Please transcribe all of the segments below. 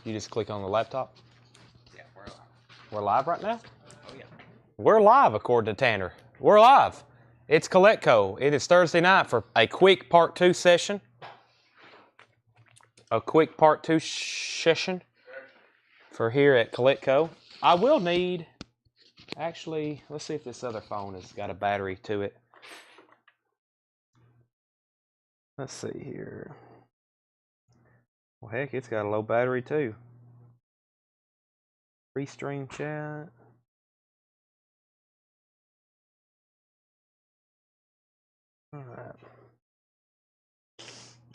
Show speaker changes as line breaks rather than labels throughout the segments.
You just click on the laptop?
Yeah, we're live.
We're live right now?
Oh, yeah.
We're live, according to Tanner. We're live. It's CollectCo. It is Thursday night for a quick part 2 session. A quick part 2 session for here at CollectCo. I will need, actually, let's see if this other phone has got a battery to it. Let's see here. Well, heck, it's got a low battery too. Restream chat.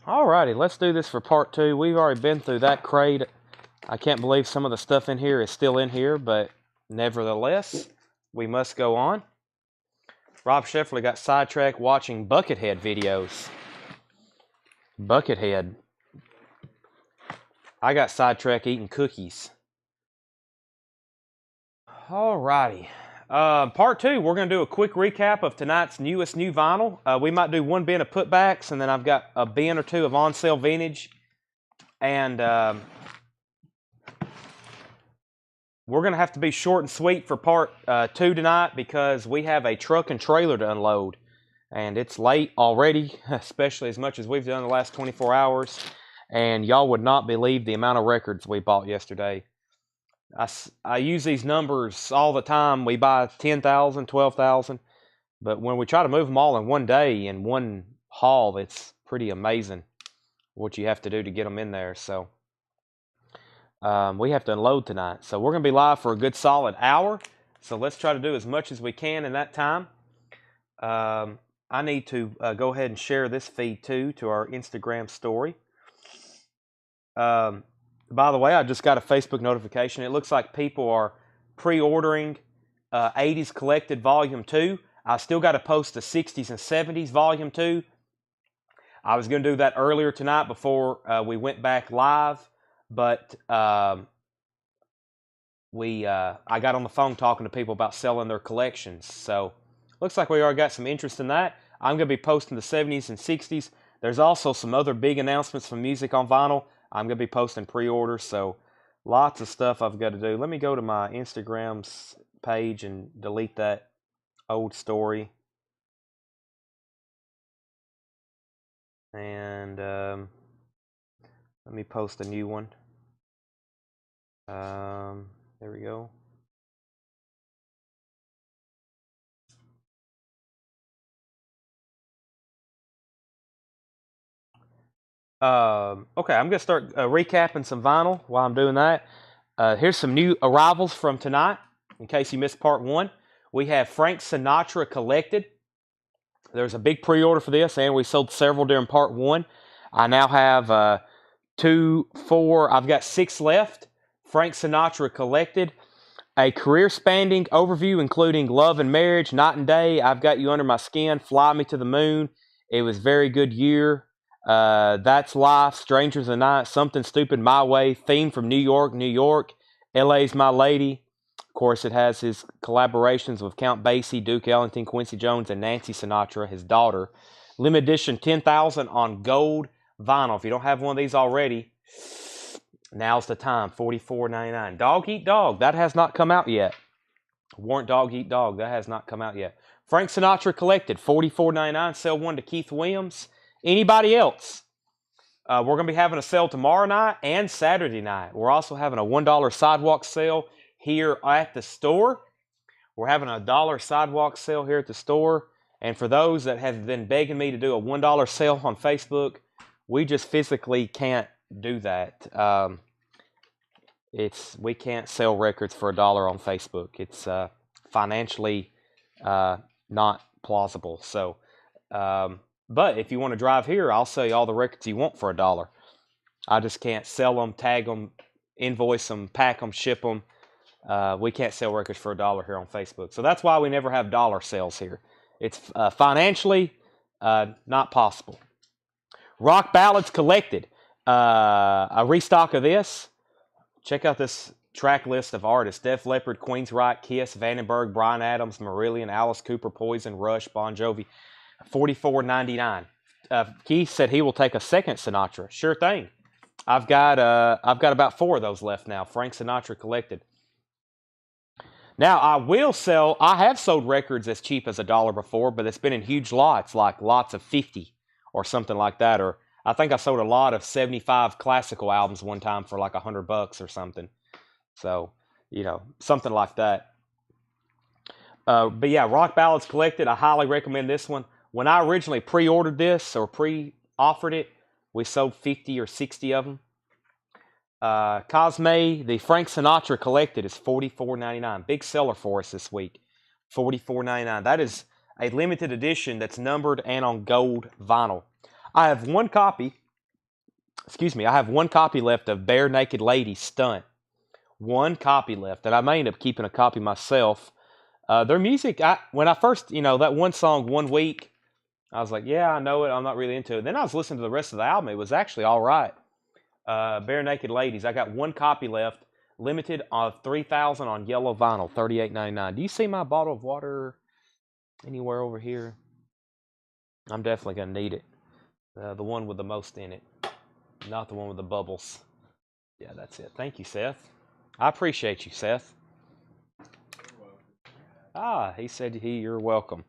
Alrighty, let's do this for part 2. We've already been through that crate. I can't believe some of the stuff in here is still in here, but nevertheless, we must go on. Rob Shefferly got sidetracked watching Buckethead videos. Buckethead. I got sidetracked eating cookies. Alrighty. Part 2, we're going to do a quick recap of tonight's newest new vinyl. We might do one bin of putbacks, and then I've got a bin or two of on-sale vintage. And we're going to have to be short and sweet for part 2 tonight because we have a truck and trailer to unload. And it's late already, especially as much as we've done the last 24 hours. And y'all would not believe the amount of records we bought yesterday. I use these numbers all the time. We buy 10,000, 12,000. But when we try to move them all in one day, in one haul, it's pretty amazing what you have to do to get them in there. So we have to unload tonight. So we're going to be live for a good solid hour. So let's try to do as much as we can in that time. I need to go ahead and share this feed too to our Instagram story. By the way, I just got a Facebook notification. It looks like people are pre-ordering 80s Collected Volume 2. I still got to post the 60s and 70s Volume 2. I was going to do that earlier tonight before we went back live, but I got on the phone talking to people about selling their collections. So looks like we already got some interest in that. I'm going to be posting the 70s and 60s. There's also some other big announcements from Music on Vinyl. I'm going to be posting pre-orders, so lots of stuff I've got to do. Let me go to my Instagram's page and delete that old story. And let me post a new one. There we go. Okay, I'm going to start recapping some vinyl while I'm doing that. Here's some new arrivals from tonight, in case you missed part 1. We have Frank Sinatra Collected. There's a big pre-order for this, and we sold several during part 1. I now have 2, 4, I've got 6 left. Frank Sinatra Collected. A career-spanning overview including Love and Marriage, Night and Day, I've Got You Under My Skin, Fly Me to the Moon, It Was a Very Good Year, That's Life, Strangers in the Night, Something Stupid My Way, Theme from New York, New York, LA's My Lady. Of course, it has his collaborations with Count Basie, Duke Ellington, Quincy Jones, and Nancy Sinatra, his daughter. Limited edition 10,000 on gold vinyl. If you don't have one of these already, now's the time. $44.99. Dog Eat Dog. That has not come out yet. Warrant Dog Eat Dog. That has not come out yet. Frank Sinatra Collected. $44.99. Sell one to Keith Williams. Anybody else? We're going to be having a sale tomorrow night and Saturday night. We're also having a $1 sidewalk sale here at the store. We're having a $1 sidewalk sale here at the store. And for those that have been begging me to do a $1 sale on Facebook, we just physically can't do that. We can't sell records for $1 on Facebook. It's financially not plausible. So, but if you want to drive here, I'll sell you all the records you want for $1. I just can't sell them, tag them, invoice them, pack them, ship them. We can't sell records for $1 here on Facebook. So that's why we never have dollar sales here. It's financially not possible. Rock Ballads Collected. A restock of this. Check out this track list of artists. Def Leppard, Queensryche, Kiss, Vandenberg, Bryan Adams, Marillion, Alice Cooper, Poison, Rush, Bon Jovi. $44.99. Keith said he will take a second Sinatra. Sure thing. I've got about 4 of those left now. Frank Sinatra Collected. Now I have sold records as cheap as $1 before, but it's been in huge lots, like lots of 50 or something like that. Or I think I sold a lot of 75 classical albums one time for like $100 or something. So, something like that. But yeah, Rock Ballads Collected, I highly recommend this one. When I originally pre-ordered this or pre-offered it, we sold 50 or 60 of them. Cosme, the Frank Sinatra Collected is $44.99. Big seller for us this week. $44.99. That is a limited edition that's numbered and on gold vinyl. I have one copy left of Bare Naked Lady Stunt. One copy left, and I may end up keeping a copy myself. Their music, when I first, that one song, 1 Week, I was like, yeah, I know it. I'm not really into it. Then I was listening to the rest of the album. It was actually all right. Bare Naked Ladies. I got one copy left. Limited of 3,000 on yellow vinyl, $38.99. Do you see my bottle of water anywhere over here? I'm definitely going to need it. The one with the most in it. Not the one with the bubbles. Yeah, that's it. Thank you, Seth. I appreciate you, Seth. He said you're welcome.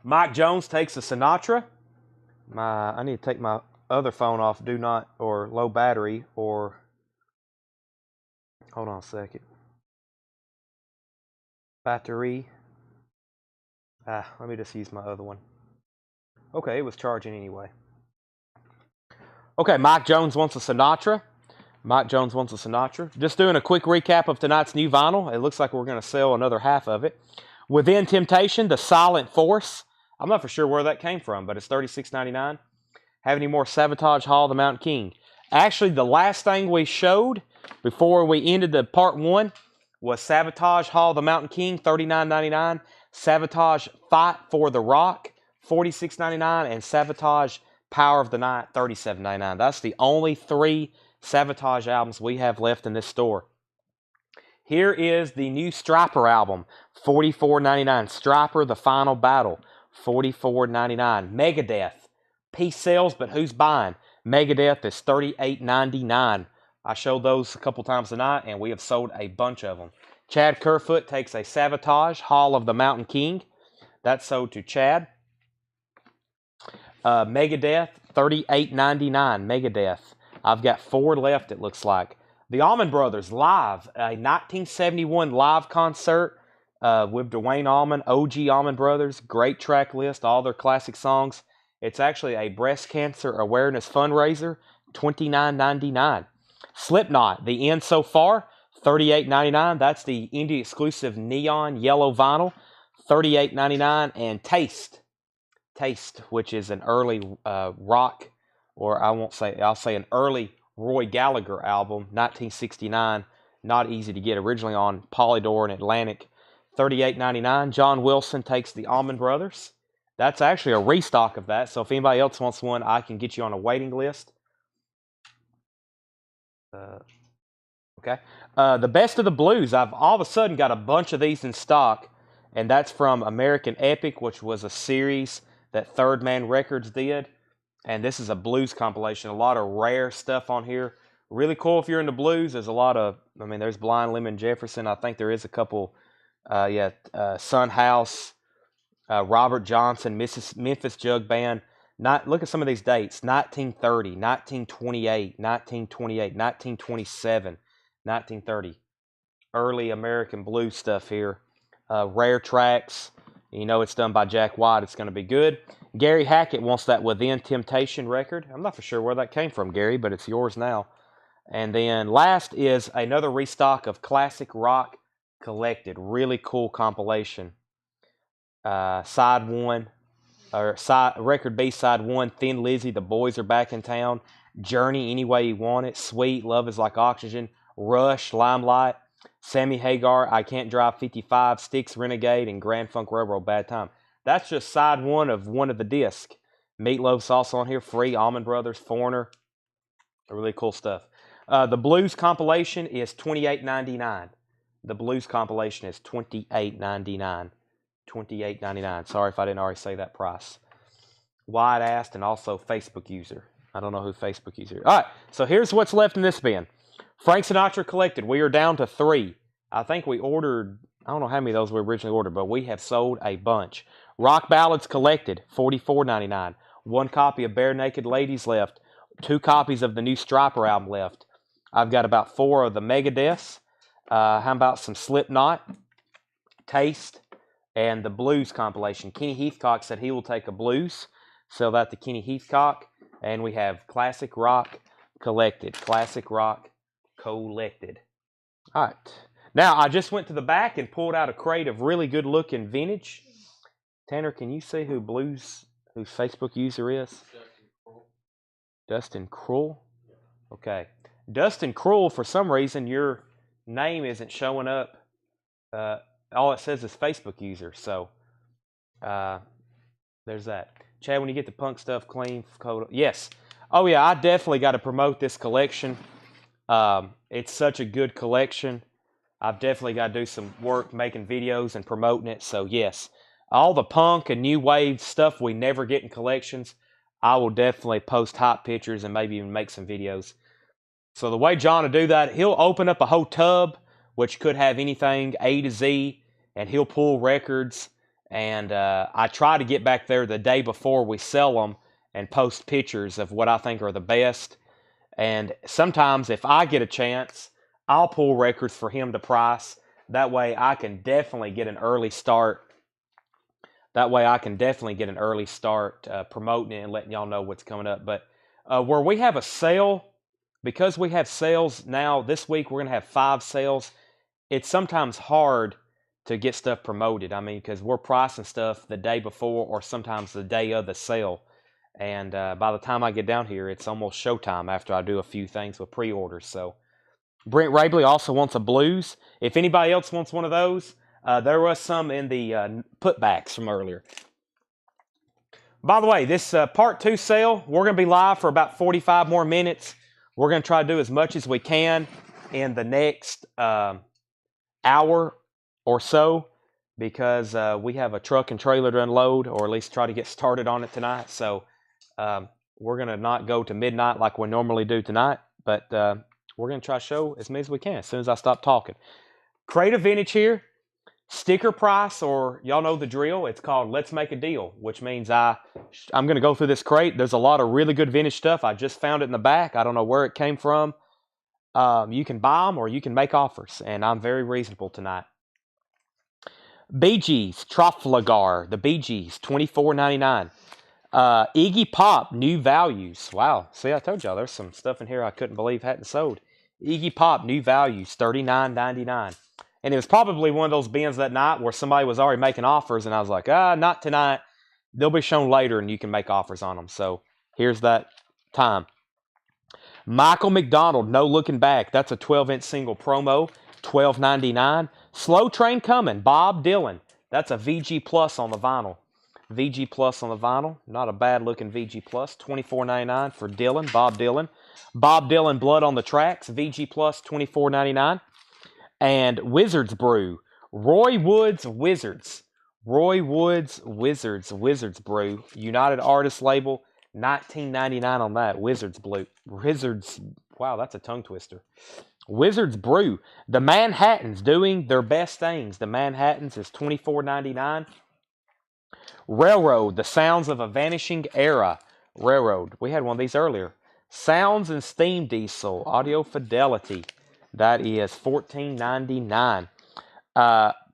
Mike Jones takes a Sinatra. I need to take my other phone off do not or low battery or hold on a second. Battery. Let me just use my other one. Okay, it was charging anyway. Okay, Mike Jones wants a Sinatra. Just doing a quick recap of tonight's new vinyl. It looks like we're going to sell another half of it. Within Temptation, The Silent Force. I'm not for sure where that came from, but it's $36.99. Have any more? Sabotage Hall of the Mountain King. Actually, the last thing we showed before we ended the part 1 was Sabotage Hall of the Mountain King, $39.99. Sabotage Fight for the Rock, $46.99. And Sabotage Power of the Night, $37.99. That's the only 3 Sabotage albums we have left in this store. Here is the new Striper album, $44.99. Striper, The Final Battle, $44.99. Megadeth, Peace Sells, but who's buying? Megadeth is $38.99. I showed those a couple times tonight, and we have sold a bunch of them. Chad Kerfoot takes a Sabotage, Hall of the Mountain King. That's sold to Chad. Megadeth, $38.99. Megadeth. I've got 4 left, it looks like. The Allman Brothers live, a 1971 live concert with Dwayne Allman, OG Allman Brothers. Great track list, all their classic songs. It's actually a breast cancer awareness fundraiser, $29.99. Slipknot, The End So Far, $38.99. That's the indie exclusive neon yellow vinyl, $38.99. And Taste, which is an early rock, or I'll say an early Roy Gallagher album, 1969. Not easy to get. Originally on Polydor and Atlantic, $38.99. John Wilson takes the Allman Brothers. That's actually a restock of that. So if anybody else wants one, I can get you on a waiting list. Okay. The Best of the Blues. I've all of a sudden got a bunch of these in stock. And that's from American Epic, which was a series that Third Man Records did. And this is a blues compilation. A lot of rare stuff on here. Really cool if you're into blues. There's a lot of, there's Blind Lemon Jefferson. I think there is a couple, Son House, Robert Johnson, Memphis Jug Band. Look at some of these dates. 1930, 1928, 1928, 1927, 1930. Early American blues stuff here. Rare tracks. It's done by Jack White. It's going to be good. Gary Hackett wants that Within Temptation record. I'm not for sure where that came from, Gary, but it's yours now. And then last is another restock of Classic Rock Collected. Really cool compilation. Side 1, or record B, Side 1, Thin Lizzy, The Boys Are Back in Town. Journey, Any Way You Want It. Sweet, Love Is Like Oxygen. Rush, Limelight. Sammy Hagar, I Can't Drive 55, Styx, Renegade, and Grand Funk Railroad, Bad Time. That's just side 1 of one of the disc. Meatloaf's also on here, Free, Allman Brothers, Foreigner. Really cool stuff. The Blues compilation is $28.99. The Blues compilation is $28.99. $28.99. Sorry if I didn't already say that price. Wide Asked, and also Facebook User. I don't know who Facebook User is. All right, so here's what's left in this bin. Frank Sinatra Collected. We are down to 3. I think we ordered, I don't know how many of those we originally ordered, but we have sold a bunch. Rock Ballads Collected, $44.99. 1 copy of Bare Naked Ladies left. 2 copies of the new Striper album left. I've got about 4 of the Megadeths. How about some Slipknot, Taste, and the Blues compilation. Kenny Heathcock said he will take a blues. Sell that to Kenny Heathcock. And we have Classic Rock Collected. Classic Rock Collected. All right. Now, I just went to the back and pulled out a crate of really good-looking vintage. Tanner, can you see whose Facebook User is? Dustin Krull. Okay. Dustin Krull, for some reason, your name isn't showing up. All it says is Facebook User. So, there's that. Chad, when you get the punk stuff clean, yes. Oh, yeah, I definitely got to promote this collection. It's such a good collection. I've definitely got to do some work making videos and promoting it. So, yes, all the punk and new wave stuff we never get in collections, I will definitely post hot pictures and maybe even make some videos. So the way John will do that, he'll open up a whole tub, which could have anything A to Z, and he'll pull records. And I try to get back there the day before we sell them and post pictures of what I think are the best. And sometimes if I get a chance, I'll pull records for him to price. That way I can definitely get an early start. Promoting it and letting y'all know what's coming up. But where we have a sale, because we have sales now, this week we're going to have 5 sales. It's sometimes hard to get stuff promoted. I mean, because we're pricing stuff the day before or sometimes the day of the sale. And by the time I get down here, it's almost showtime after I do a few things with pre-orders. So Brent Rabley also wants a blues. If anybody else wants one of those, there was some in the putbacks from earlier. By the way, this part 2 sale, we're going to be live for about 45 more minutes. We're going to try to do as much as we can in the next hour or so, because we have a truck and trailer to unload, or at least try to get started on it tonight. So we're going to not go to midnight like we normally do tonight, but we're going to try to show as many as we can as soon as I stop talking. Crate of vintage here. Sticker price, or y'all know the drill. It's called Let's Make a Deal, which means I'm going to go through this crate. There's a lot of really good vintage stuff. I just found it in the back. I don't know where it came from. You can buy them or you can make offers, and I'm very reasonable tonight. Bee Gees, Trafalgar, the Bee Gees, $24.99. Iggy Pop, New Values. Wow, see, I told y'all there's some stuff in here I couldn't believe hadn't sold. Iggy Pop, New Values, $39.99. And it was probably one of those bins that night where somebody was already making offers, and I was like, not tonight. They'll be shown later, and you can make offers on them. So here's that time. Michael McDonald, No Looking Back. That's a 12-inch single promo, $12.99. Slow Train Coming, Bob Dylan. That's a VG Plus on the vinyl. VG Plus on the vinyl. Not a bad-looking VG Plus. $24.99 for Dylan, Bob Dylan. Bob Dylan, Blood on the Tracks. VG Plus, $24.99. And Wizards Brew, Roy Woods Wizards. Roy Woods Wizards Brew. United Artists label, $19.99 on that. Wizards, wow, that's a tongue twister. Wizards Brew. The Manhattans doing their best things. The Manhattans is $24.99. Railroad, The Sounds of a Vanishing Era. Railroad, we had one of these earlier. Sounds and Steam Diesel, Audio Fidelity. That is $14.99.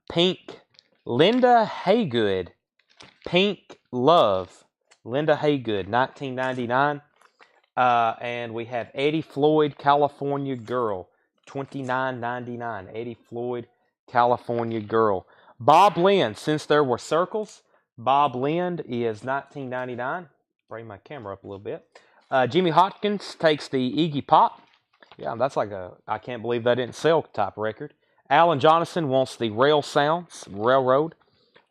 Pink, Linda Haygood. Pink Love, Linda Haygood, $19.99. And we have Eddie Floyd, California Girl, $29.99. Eddie Floyd, California Girl. Bob Lind, Since There Were Circles. Bob Lind is $19.99. Bring my camera up a little bit. Jimmy Hopkins takes the Iggy Pop. Yeah, that's like a I can't believe that didn't sell type record. Alan Jonathan wants the Rail Sounds, Railroad.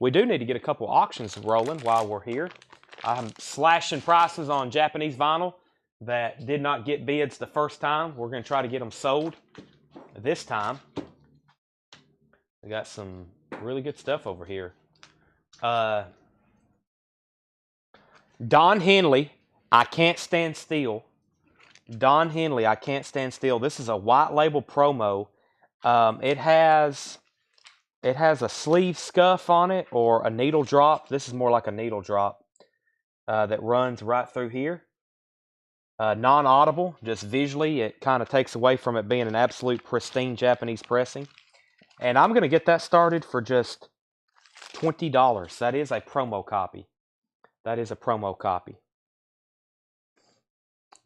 We do need to get a couple auctions rolling while we're here. I'm slashing prices on Japanese vinyl that did not get bids the first time. We're going to try to get them sold this time. We got some really good stuff over here. Don Henley, I Can't Stand Still. Don Henley, I Can't Stand Still. This is a white label promo. It has a sleeve scuff on it or a needle drop. This is more like a needle drop that runs right through here. Non-audible, just visually, it kind of takes away from it being an absolute pristine Japanese pressing. And I'm going to get that started for just $20. That is a promo copy. That is a promo copy.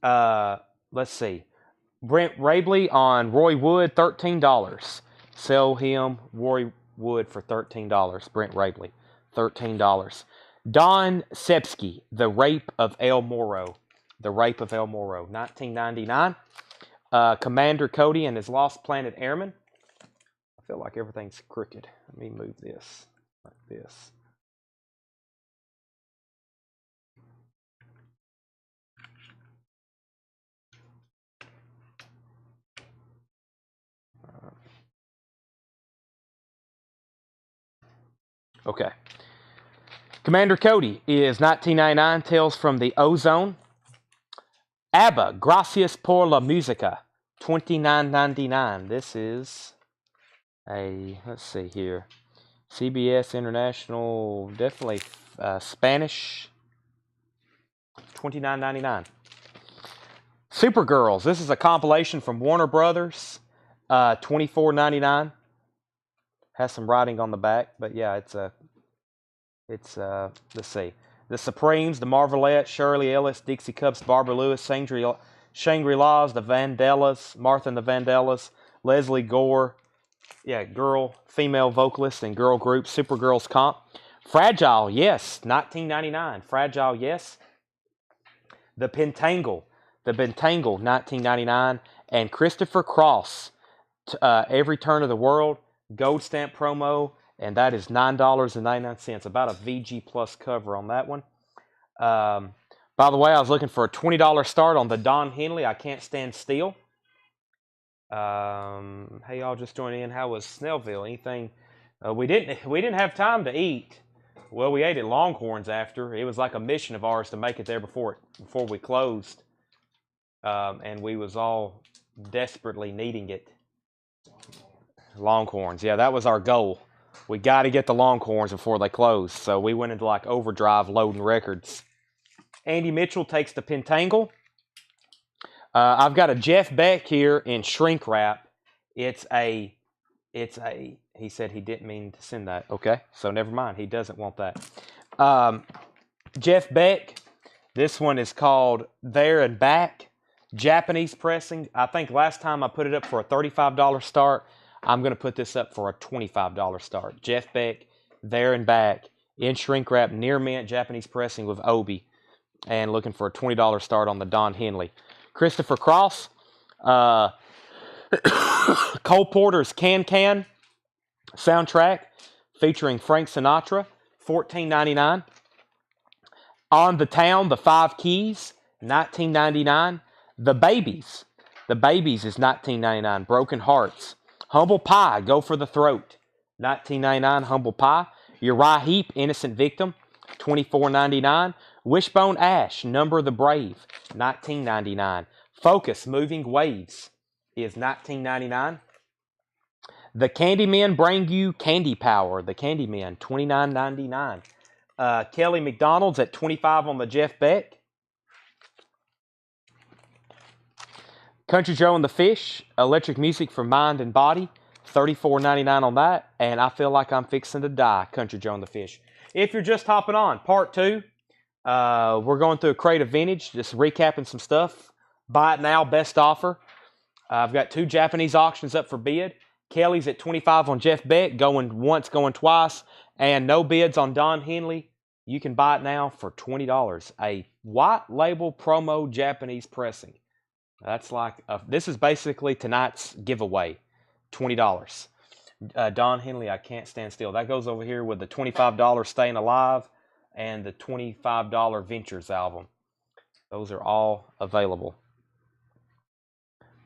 Let's see. Brent Rabley on Roy Wood, $13. Sell him Roy Wood for $13. Brent Rabley, $13. Don Sepsky, The Rape of El Moro. The Rape of El Moro, 1999. Commander Cody and his Lost Planet Airmen. I feel like everything's crooked. Let me move this like this. Okay. Commander Cody is 1999, Tales from the Ozone. ABBA, Gracias por la Música, $29.99. This is a, let's see here, CBS International, definitely Spanish, $29.99. Supergirls, this is a compilation from Warner Brothers, $24.99. Has some writing on the back, but yeah, it's let's see. The Supremes, the Marvelettes, Shirley Ellis, Dixie Cups, Barbara Lewis, Shangri-La's, the Vandellas, Martha and the Vandellas, Leslie Gore, yeah, girl, female vocalist and girl group, Supergirls comp. Fragile, yes, 1999. Fragile, yes. The Pentangle, 1999. And Christopher Cross, Every Turn of the World, gold stamp promo, and that is $9.99. About a VG Plus cover on that one. By the way, I was looking for a $20 start on the Don Henley, I Can't Stand Still. Hey, y'all just joining in. How was Snellville? Anything? We didn't have time to eat. Well, we ate at Longhorns after. It was like a mission of ours to make it there before we closed, and we was all desperately needing it. Longhorns, yeah, that was our goal. We got to get the Longhorns before they close, so we went into like overdrive loading records. Andy Mitchell takes the Pentangle. I've got a Jeff Beck here in shrink wrap. He said he didn't mean to send that. Okay, so never mind. He doesn't want that. Jeff Beck, this one is called There and Back. Japanese pressing. I think last time I put it up for a $35 start. I'm going to put this up for a $25 start. Jeff Beck, There and Back, in shrink wrap, near mint, Japanese pressing with Obi. And looking for a $20 start on the Don Henley. Christopher Cross, Cole Porter's Can Can soundtrack featuring Frank Sinatra, $14.99. On the Town, The Five Keys, $19.99. The Babies is $19.99. Broken Hearts. Humble Pie, Go for the Throat, $19.99. Humble Pie. Uriah Heep, Innocent Victim, $24.99. Wishbone Ash, Number of the Brave, $19.99. Focus, Moving Waves is $19.99. The Candymen Bring You Candy Power, The Candymen, $29.99. Kelly McDonald's at $25 on the Jeff Beck. Country Joe and the Fish, Electric Music for Mind and Body, $34.99 on that. And I Feel Like I'm Fixing to Die, Country Joe and the Fish. If you're just hopping on, part 2. We're going through a crate of vintage, just recapping some stuff. Buy it now, best offer. I've got 2 Japanese auctions up for bid. Kelly's at $25 on Jeff Beck, going once, going twice, and no bids on Don Henley. You can buy it now for $20. A white label promo Japanese pressing. That's like, this is basically tonight's giveaway, $20. Don Henley, I Can't Stand Still. That goes over here with the $25 Staying Alive and the $25 Ventures album. Those are all available.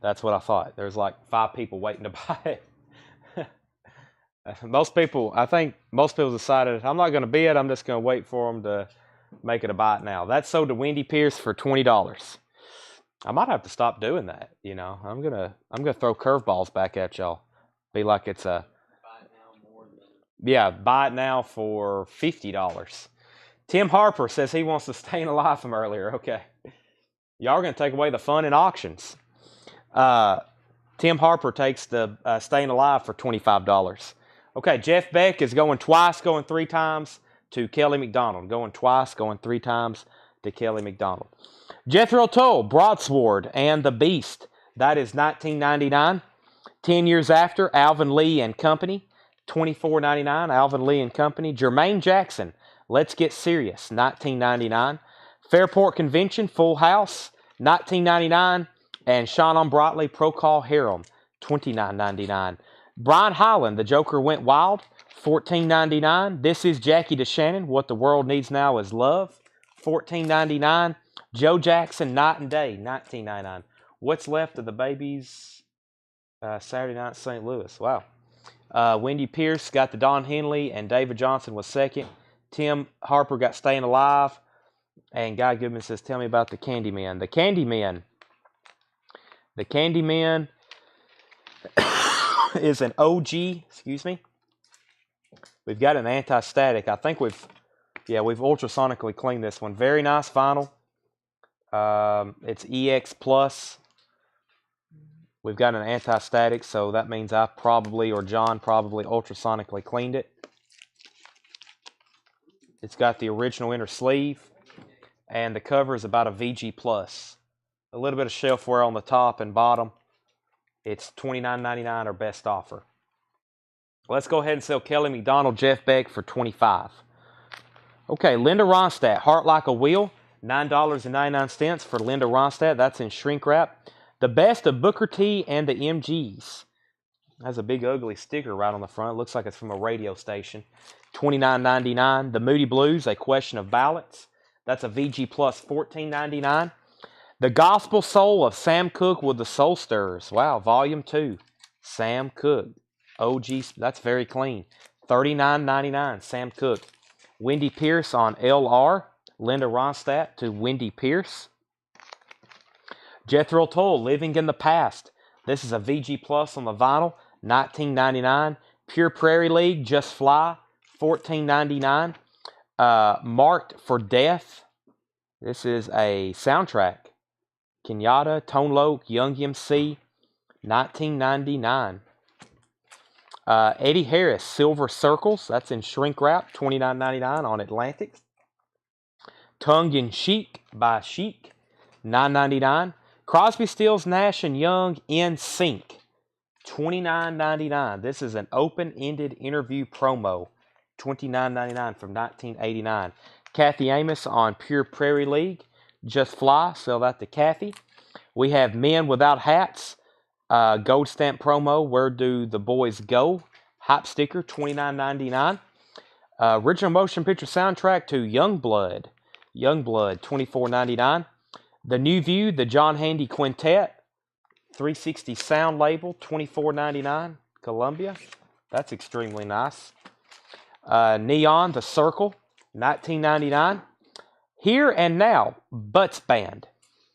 That's what I thought. There's like 5 people waiting to buy it. I think most people decided, I'm not going to bid, I'm just going to wait for them Make it a buy it now. That's sold to Wendy Pierce for $20. I might have to stop doing that. You know, I'm gonna throw curveballs back at y'all. Be like it's a buy it now for $50. Tim Harper says he wants to stay alive from earlier. Okay, y'all are gonna take away the fun in auctions. Tim Harper takes the staying alive for $25. Okay, Jeff Beck is going twice, going 3 times to Kelly McDonald. Going twice, going 3 times to Kelly McDonald. Jethro Tull, Broadsword, and the Beast. That is $19.99. 10 years after, Alvin Lee and Company, $24.99. Alvin Lee and Company. Jermaine Jackson, Let's Get Serious, $19.99. Fairport Convention, Full House, $19.99. And Sean Brockley, Pro Call Harem, $29.99. Brian Hyland, The Joker Went Wild, $14.99. This is Jackie DeShannon, What the World Needs Now Is Love, $14.99. Joe Jackson, Night and Day, $19.99. What's Left of the Babies, Saturday Night St. Louis. Wow. Wendy Pierce got the Don Henley, and David Johnson was second. Tim Harper got Staying Alive. And Guy Goodman says, tell me about the Candyman. The Candyman is an OG, excuse me. We've got an anti-static. I think we've ultrasonically cleaned this one. Very nice vinyl. It's EX Plus. We've got an anti-static, so that means I probably, or John probably, ultrasonically cleaned it. It's got the original inner sleeve, and the cover is about a VG Plus. A little bit of shelf wear on the top and bottom. It's $29.99 or best offer. Let's go ahead and sell Kelly McDonald, Jeff Beck for $25. Okay, Linda Ronstadt, Heart Like a Wheel, $9.99 for Linda Ronstadt. That's in shrink wrap. The Best of Booker T and the MGs. Has a big ugly sticker right on the front. Looks like it's from a radio station. $29.99. The Moody Blues, A Question of Balance. That's a VG Plus, $14.99. The Gospel Soul of Sam Cooke with the Soul Stirrers. Wow, Volume 2. Sam Cooke. OG, that's very clean. $39.99, Sam Cooke. Wendy Pierce on LR. Linda Ronstadt to Wendy Pierce. Jethro Tull, Living in the Past. This is a VG Plus on the vinyl. $19.99. Pure Prairie League, Just Fly. $14.99. Marked for Death. This is a soundtrack. Kenyatta, Tone Loc, Young MC, $19.99. Eddie Harris, Silver Circles. That's in shrink wrap, $29.99 on Atlantic. Tongue in Cheek by Chic, $9.99. Crosby, Stills, Nash & Young, In Sync, $29.99. This is an open-ended interview promo, $29.99 from 1989. Kathy Amos on Pure Prairie League, Just Fly, sell that to Kathy. We have Men Without Hats, gold stamp promo, Where Do the Boys Go? Hype sticker, $29.99. Original motion picture soundtrack to Youngblood, $24.99. The New View, the John Handy Quintet, 360 sound label, $24.99. Columbia, that's extremely nice. Neon, The Circle, $19.99. Here and Now, Butts Band,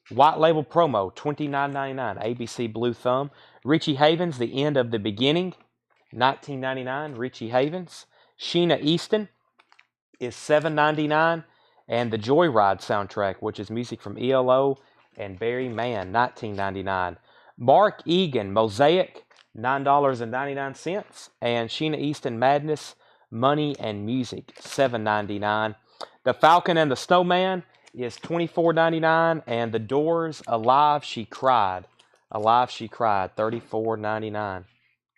white label promo, $29.99. ABC Blue Thumb. Richie Havens, The End of the Beginning, $19.99. Richie Havens. Sheena Easton is $7.99. And the Joyride soundtrack, which is music from ELO and Barry Mann, $19.99. Mark Egan, Mosaic, $9.99. And Sheena Easton, Madness, Money and Music, $7.99. The Falcon and the Snowman is $24.99. And The Doors, Alive She Cried, $34.99.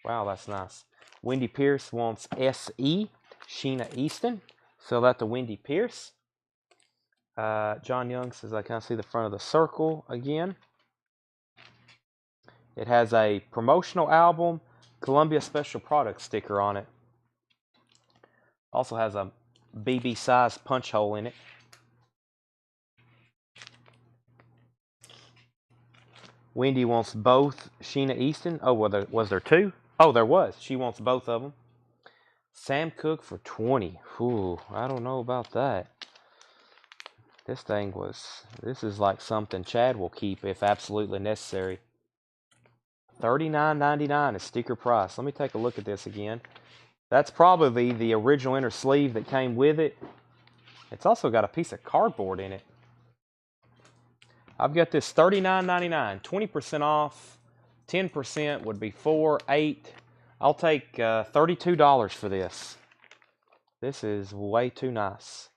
Wow, that's nice. Wendy Pierce wants SE, Sheena Easton. Sell that to Wendy Pierce. John Young says, I can't see the front of the circle again. It has a promotional album, Columbia Special Products sticker on it. Also has a BB size punch hole in it. Wendy wants both Sheena Easton. Oh, well, was there two? Oh, there was. She wants both of them. Sam Cooke for $20. Ooh, I don't know about that. This is like something Chad will keep if absolutely necessary. $39.99 is sticker price. Let me take a look at this again. That's probably the original inner sleeve that came with it. It's also got a piece of cardboard in it. I've got this $39.99, 20% off. 10% would be $4, $8. I'll take $32 for this. This is way too nice.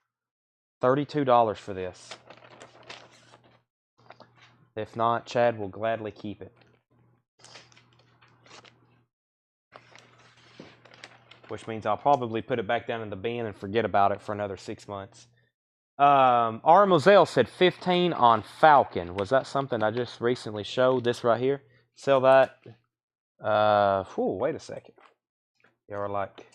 $32 for this. If not, Chad will gladly keep it. Which means I'll probably put it back down in the bin and forget about it for another 6 months. R. Moselle said 15 on Falcon. Was that something I just recently showed? This right here? Sell that. Wait a second. You are like,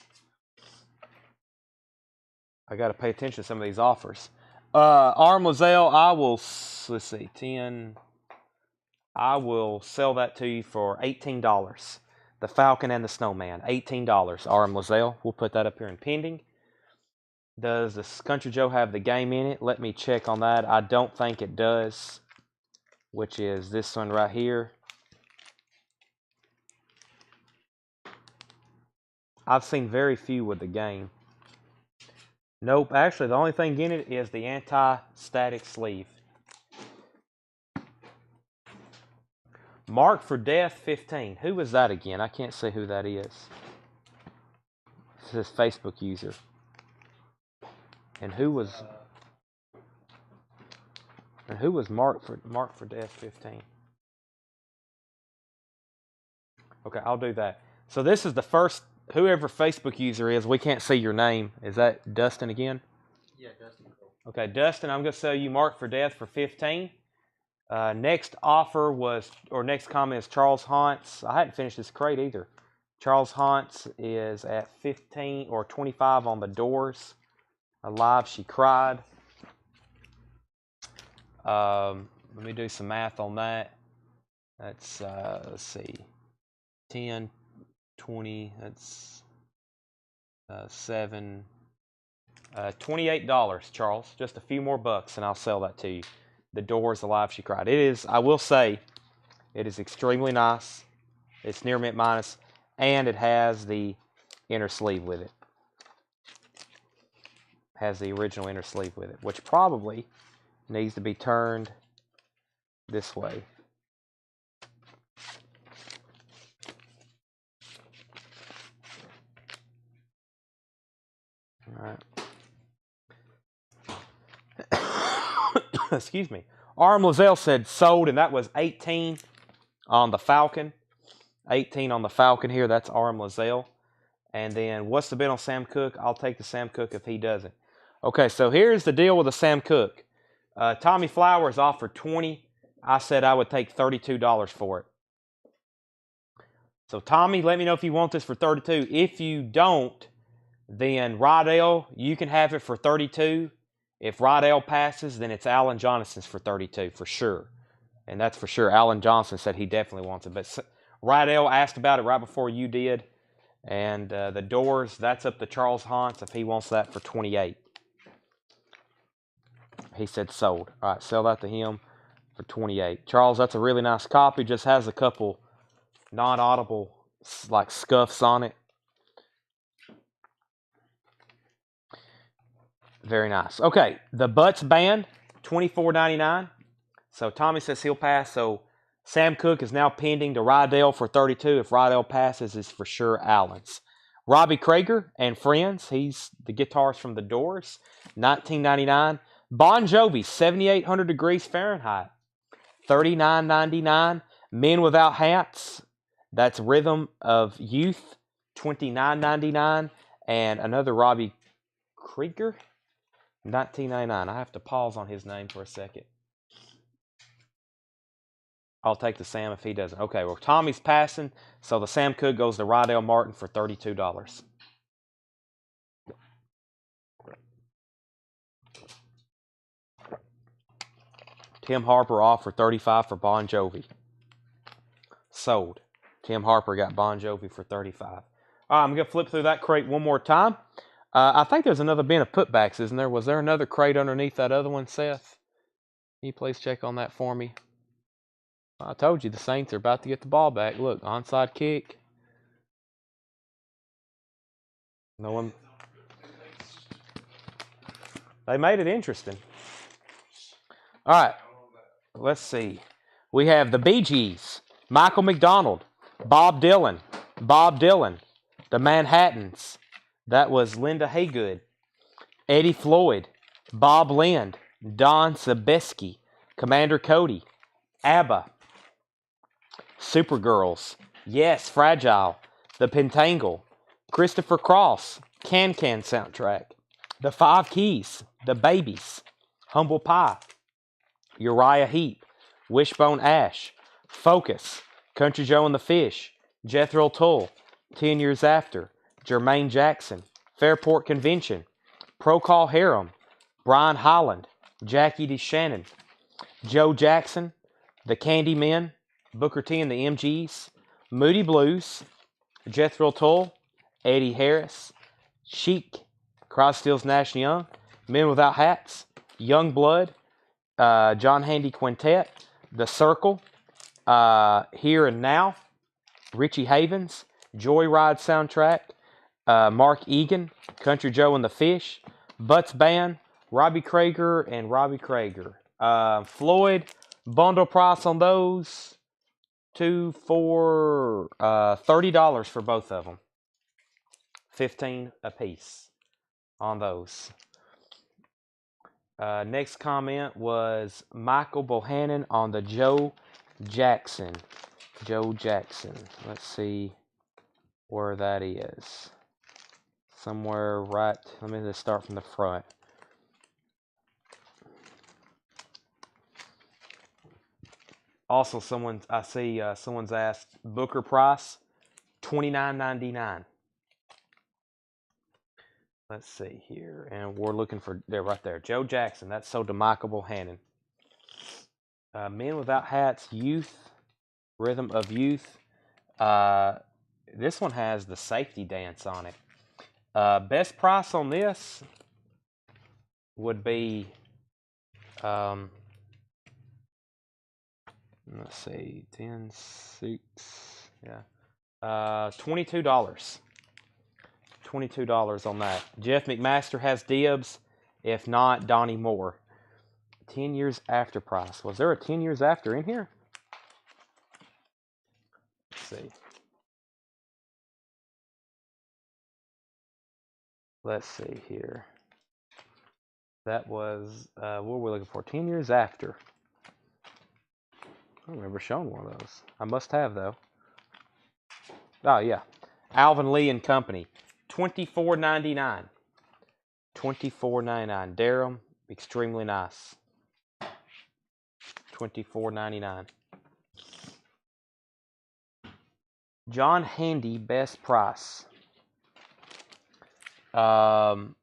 I got to pay attention to some of these offers. R. Moselle, I will, let's see, 10. I will sell that to you for $18. The Falcon and the Snowman, $18. R. Moselle, we'll put that up here in pending. Does this Country Joe have the game in it? Let me check on that. I don't think it does, which is this one right here. I've seen very few with the game. Nope, actually the only thing in it is the anti-static sleeve. Mark for Death 15. Who is that again? I can't see who that is. It says Facebook user. And who was Mark for Death 15? Okay, I'll do that. So this is the first, whoever Facebook user is, we can't see your name. Is that Dustin again?
Yeah, Dustin.
Okay, Dustin, I'm going to sell you Mark for Death for 15. Next offer was, or next comment is Charles Hantz. I hadn't finished this crate either. Charles Hantz is at 15 or 25 on the doors. Alive, She Cried. Let me do some math on that. That's, let's see, 10, 20, that's 7, $28, Charles. Just a few more bucks and I'll sell that to you. The Doors, Alive, She Cried. It is, I will say, it is extremely nice. It's near mint minus, and it has the inner sleeve with it. Has the original inner sleeve with it, which probably needs to be turned this way. All right. Excuse me. R. Moselle said sold, and that was 18 on the Falcon. 18 on the Falcon here. That's R. Moselle. And then what's the bid on Sam Cooke? I'll take the Sam Cooke if he doesn't. Okay, so here's the deal with the Sam Cooke. Tommy Flowers offered 20. I said I would take $32 for it. So Tommy, let me know if you want this for 32. If you don't, then Rydell, you can have it for 32. If Rydell passes, then it's Alan Johnson's for 32 for sure. And that's for sure. Alan Johnson said he definitely wants it. But Rydell asked about it right before you did. And the Doors, that's up to Charles Hantz if he wants that for 28. He said sold. All right, sell that to him for 28. Charles, that's a really nice copy. Just has a couple non-audible like scuffs on it. Very nice. Okay, the Butts Band, $24.99. So Tommy says he'll pass. So Sam Cooke is now pending to Rydell for 32. If Rydell passes, it's for sure Allen's. Robbie Krieger and Friends. He's the guitarist from The Doors. $19.99. Bon Jovi, 7,800 degrees Fahrenheit. $39.99. Men Without Hats. That's Rhythm of Youth. $29.99. And another Robbie Krieger. $19.99. I have to pause on his name for a second. I'll take the Sam if he doesn't. Okay, well, Tommy's passing, so the Sam Cooke goes to Rydell Martin for $32. Tim Harper offered $35 for Bon Jovi. Sold. Tim Harper got Bon Jovi for $35. All right, I'm going to flip through that crate one more time. I think there's another bin of putbacks, isn't there? Was there another crate underneath that other one, Seth? Can you please check on that for me? I told you the Saints are about to get the ball back. Look, onside kick. No one. They made it interesting. All right, let's see. We have the Bee Gees, Michael McDonald, Bob Dylan, the Manhattans. That was Linda Haygood, Eddie Floyd, Bob Lind, Don Zabiskie, Commander Cody, ABBA, Supergirls, Yes, Fragile, The Pentangle, Christopher Cross, Can soundtrack, The Five Keys, The Babies, Humble Pie, Uriah Heep, Wishbone Ash, Focus, Country Joe and the Fish, Jethro Tull, 10 Years After, Jermaine Jackson, Fairport Convention, Procol Harum, Brian Holland, Jackie DeShannon, Joe Jackson, The Candymen, Booker T and the MGs, Moody Blues, Jethro Tull, Eddie Harris, Chic, Crosby, Stills, Nash & Young, Men Without Hats, Young Blood, John Handy Quintet, The Circle, Here and Now, Richie Havens, Joyride soundtrack, Mark Egan, Country Joe and the Fish, Butts Band, Robbie Krieger and Robbie Krieger. Floyd, bundle price on those, $30 for both of them. $15 a piece on those. Next comment was Michael Bohannon on the Joe Jackson. Let's see where that is. Somewhere right. Let me just start from the front. Also, someone's asked Booker price, $29.99. Let's see here, and we're looking for there right there. Joe Jackson. That's sold to Michael Bohannon. Men Without Hats, Youth, Rhythm of Youth. This one has the safety dance on it. Best price on this would be, let's see, 10, 6, yeah, $22. $22 on that. Jeff McMaster has dibs. If not, Donnie Moore. 10 years after price. Was there a 10 years after in here? Let's see. Let's see here. That was, what were we looking for? 10 years after. I don't remember showing one of those. I must have, though. Oh, yeah. Alvin Lee and Company. $24.99. $24.99. Durham, extremely nice. $24.99. John Handy, best price. $18.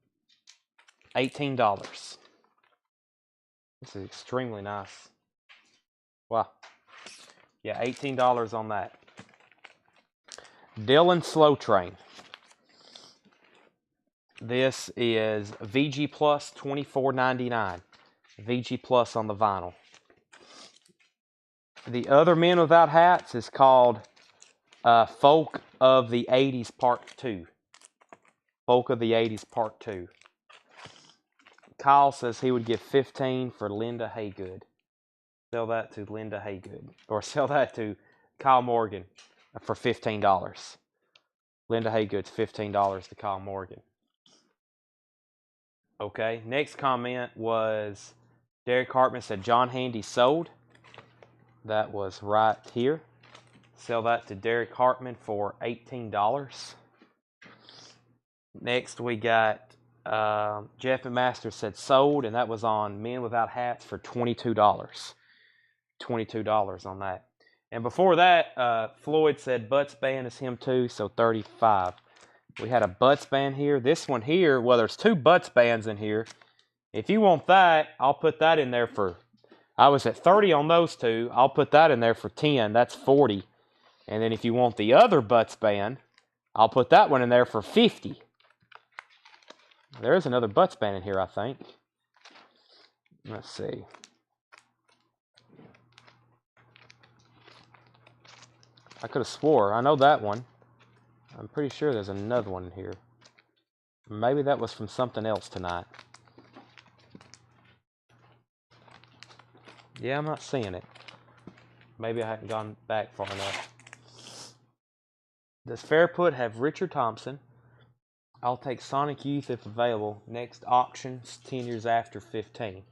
This is extremely nice. Wow. Yeah, $18 on that. Dylan Slow Train. This is VG Plus, $24.99. VG Plus on the vinyl. The other Men Without Hats is called Folk of the 80s Part 2. Folk of the 80s Part 2. Kyle says he would give $15 for Linda Haygood. Sell that to Linda Haygood. Or sell that to Kyle Morgan for $15. Linda Haygood's $15 to Kyle Morgan. Okay, next comment was Derek Hartman said John Handy sold. That was right here. Sell that to Derek Hartman for $18. Next we got Jeff McMaster said sold, and that was on Men Without Hats for $22. $22 on that. And before that, Floyd said Butts Band is him too, so $35. We had a Butts Band here. This one here, well, there's two Butts Bands in here. If you want that, I'll put that in there for, I was at 30 on those two. I'll put that in there for 10. That's 40. And then if you want the other Butts Band, I'll put that one in there for 50. There is another Butts band in here, I think. Let's see. I could have swore. I know that one. I'm pretty sure there's another one in here. Maybe that was from something else tonight. Yeah, I'm not seeing it. Maybe I haven't gone back far enough. Does Fairput have Richard Thompson? I'll take Sonic Youth if available. Next auctions 10 years after 15.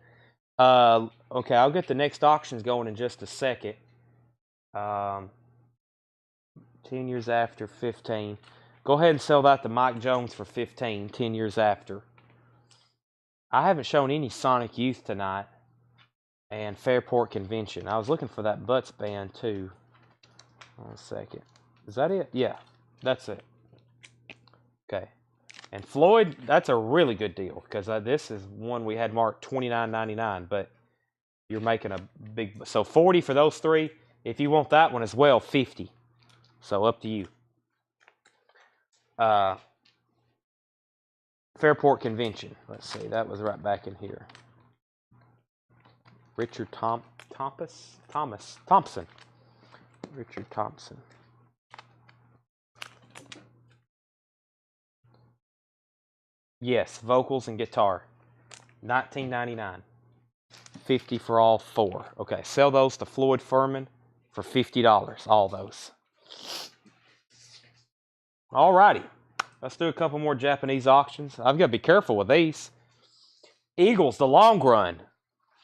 Okay, I'll get the next auctions going in just a second. 10 years after 15. Go ahead and sell that to Mike Jones for 15, 10 years after. I haven't shown any Sonic Youth tonight. And Fairport Convention. I was looking for that Butts band too. One second. Is that it? Yeah, that's it. Okay. And Floyd, that's a really good deal because this is one we had marked $29.99, but you're making a big. So 40 for those three. If you want that one as well, 50. So up to you. Fairport Convention. Let's see. That was right back in here. Richard Thompson. Richard Thompson. Yes, vocals and guitar. $19.99. 50 for all four. Okay, sell those to Floyd Furman for $50. All those. Alrighty. Let's do a couple more Japanese auctions. I've got to be careful with these. Eagles, the long run.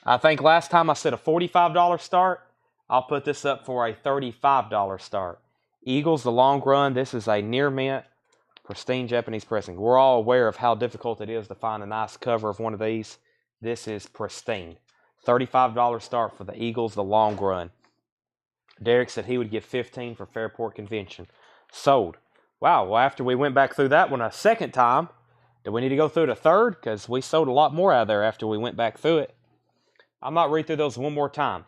I think last time I said a $45 start. I'll put this up for a $35 start. Eagles, the long run. This is a near mint, pristine Japanese pressing. We're all aware of how difficult it is to find a nice cover of one of these. This is pristine. $35 start for the Eagles, the long run. Derek said he would give 15 for Fairport Convention. Sold. Wow, well, after we went back through that one a second time, do we need to go through it a third? Because we sold a lot more out of there after we went back through it. I might read through those one more time.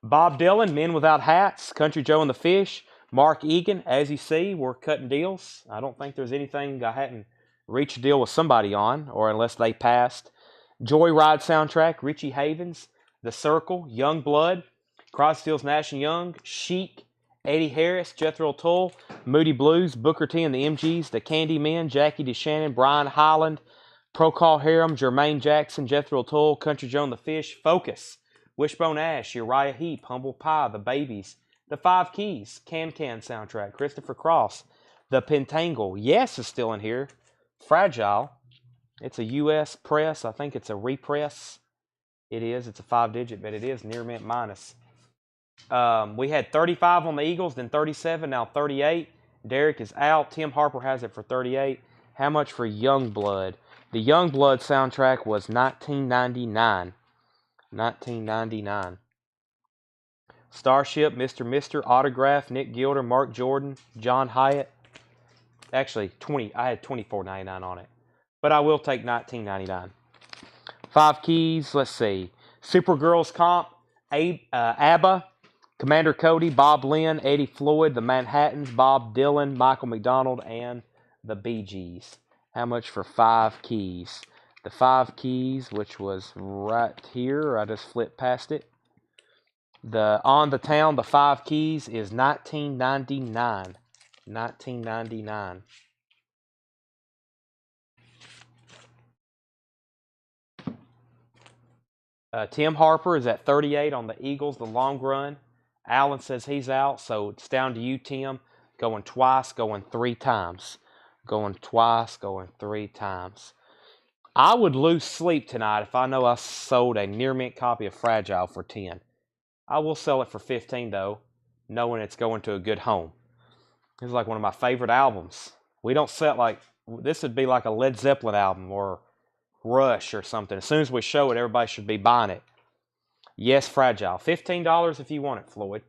Bob Dylan, Men Without Hats, Country Joe and the Fish, Mark Egan. As you see, we're cutting deals. I don't think there's anything I hadn't reached a deal with somebody on, or unless they passed. Joyride soundtrack, Richie Havens, The Circle, Young Blood, Crosby, Stills, Nash & Young, Chic, Eddie Harris, Jethro Tull, Moody Blues, Booker T and the MGs, The Candymen, Jackie DeShannon, Brian Hyland, Procol Harum, Jermaine Jackson, Jethro Tull, Country Joe and the Fish, Focus, Wishbone Ash, Uriah Heep, Humble Pie, The Babies, The Five Keys, Can Can soundtrack, Christopher Cross, The Pentangle, Yes is still in here, Fragile, it's a U.S. press, I think it's a repress, it is, it's a 5-digit, but it is near mint minus. We had 35 on the Eagles, then 37, now 38. Derek is out. Tim Harper has it for 38. How much for Youngblood? The Youngblood soundtrack was $19.99. $19.99. Starship, Mr. Mister, Autograph, Nick Gilder, Mark Jordan, John Hyatt. Actually, I had $24.99 on it. But I will take $19.99. Five Keys, let's see. Supergirls Comp, ABBA, Commander Cody, Bob Lynn, Eddie Floyd, The Manhattans, Bob Dylan, Michael McDonald, and the Bee Gees. How much for Five Keys? The Five Keys, which was right here. I just flipped past it. The On the Town, the Five Keys is $19.99. $19.99. Tim Harper is at 38 on the Eagles, the long run. Allen says he's out, so it's down to you, Tim. Going twice, going three times. Going twice, going three times. I would lose sleep tonight if I know I sold a near mint copy of Fragile for 10. I will sell it for 15 though, knowing it's going to a good home. This is like one of my favorite albums. We don't sell like, this would be like a Led Zeppelin album or Rush or something. As soon as we show it, everybody should be buying it. Yes, Fragile. $15 if you want it, Floyd.